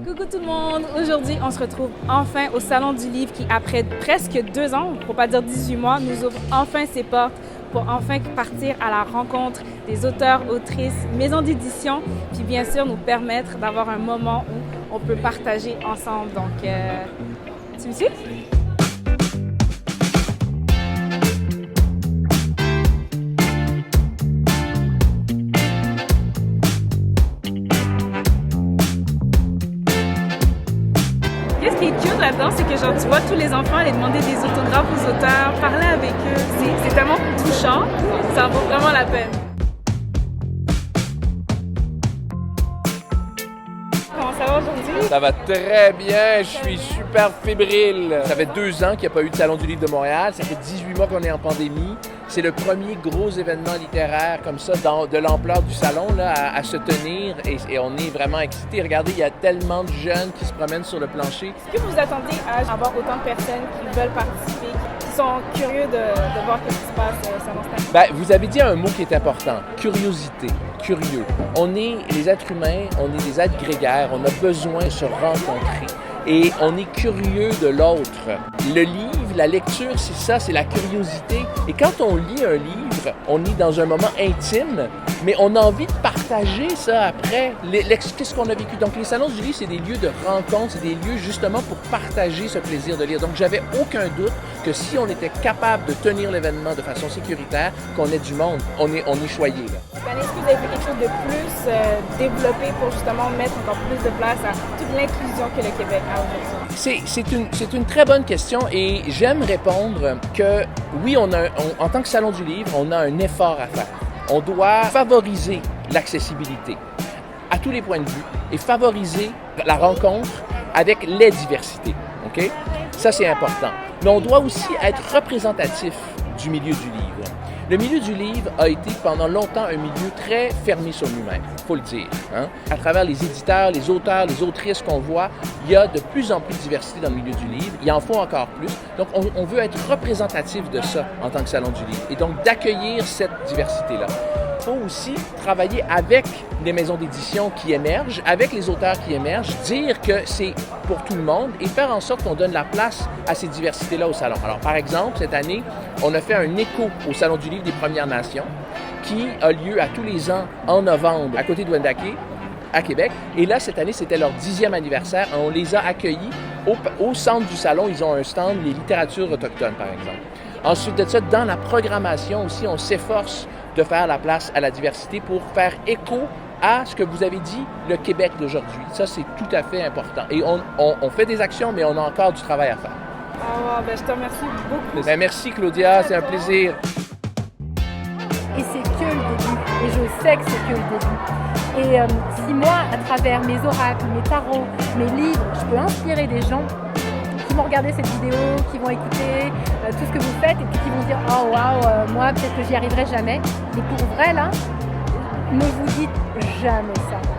Coucou tout le monde! Aujourd'hui, on se retrouve enfin au Salon du Livre qui, après presque 2 ans, pour pas dire 18 mois, nous ouvre enfin ses portes pour enfin partir à la rencontre des auteurs, autrices, maisons d'édition, puis bien sûr nous permettre d'avoir un moment où on peut partager ensemble. Donc, tu me suis? Qu'est-ce qui est cute là-dedans, c'est que genre tu vois tous les enfants aller demander des autographes aux auteurs, parler avec eux, c'est tellement touchant, ça vaut vraiment la peine. Comment ça va aujourd'hui? Ça va très bien, je suis super fébrile. Ça fait 2 ans qu'il n'y a pas eu de Salon du Livre de Montréal, ça fait 18 mois qu'on est en pandémie. C'est le premier gros événement littéraire comme ça, de l'ampleur du salon, là, à se tenir et on est vraiment excités. Regardez, il y a tellement de jeunes qui se promènent sur le plancher. Est-ce que vous attendez à avoir autant de personnes qui veulent participer, qui sont curieux de voir ce qui se passe au Salon Stan? Ben, vous avez dit un mot qui est important, curiosité, curieux. On est les êtres humains, on est des êtres grégaires, on a besoin de se rencontrer. Et on est curieux de l'autre. Le livre, la lecture, c'est ça, c'est la curiosité. Et quand on lit un livre, on est dans un moment intime, mais on a envie de partager ça après, qu'est-ce qu'on a vécu. Donc les salons du livre, c'est des lieux de rencontre, c'est des lieux justement pour partager ce plaisir de lire. Donc j'avais aucun doute que si on était capable de tenir l'événement de façon sécuritaire, qu'on ait du monde, on est choyé. Est-ce que vous avez fait quelque chose de plus développé pour justement mettre encore plus de place à toute l'inclusion que le Québec a aujourd'hui? C'est une très bonne question et j'aime répondre que oui, en tant que Salon du Livre, on a un effort à faire. On doit favoriser l'accessibilité à tous les points de vue et favoriser la rencontre avec les diversités. OK? Ça, c'est important. Mais on doit aussi être représentatif du milieu du livre. Le milieu du livre a été pendant longtemps un milieu très fermé sur lui-même, il faut le dire. Hein? À travers les éditeurs, les auteurs, les autrices qu'on voit, il y a de plus en plus de diversité dans le milieu du livre. Il en faut encore plus. Donc, on veut être représentatif de ça en tant que Salon du livre et donc d'accueillir cette diversité-là. Il faut aussi travailler avec les maisons d'édition qui émergent, avec les auteurs qui émergent, dire que c'est pour tout le monde et faire en sorte qu'on donne la place à ces diversités-là au salon. Alors, par exemple, cette année, on a fait un écho au Salon du Livre des Premières Nations qui a lieu à tous les ans en novembre à côté de Wendake, à Québec. Et là, cette année, c'était leur 10e anniversaire. On les a accueillis au centre du salon. Ils ont un stand, les littératures autochtones, par exemple. Ensuite de ça, dans la programmation aussi, on s'efforce de faire la place à la diversité pour faire écho à ce que vous avez dit, le Québec d'aujourd'hui. Ça, c'est tout à fait important. Et on fait des actions, mais on a encore du travail à faire. Ah, ben, je te remercie beaucoup. Ben, merci, Claudia. C'est un plaisir. Et c'est que le début. Et je sais que c'est que le début. Et si moi, à travers mes oracles, mes tarots, mes livres, je peux inspirer des gens qui vont regarder cette vidéo, qui vont écouter tout ce que vous faites et puis qui vont se dire « Oh waouh, moi peut-être que j'y arriverai jamais ». Mais pour vrai là, ne vous dites jamais ça.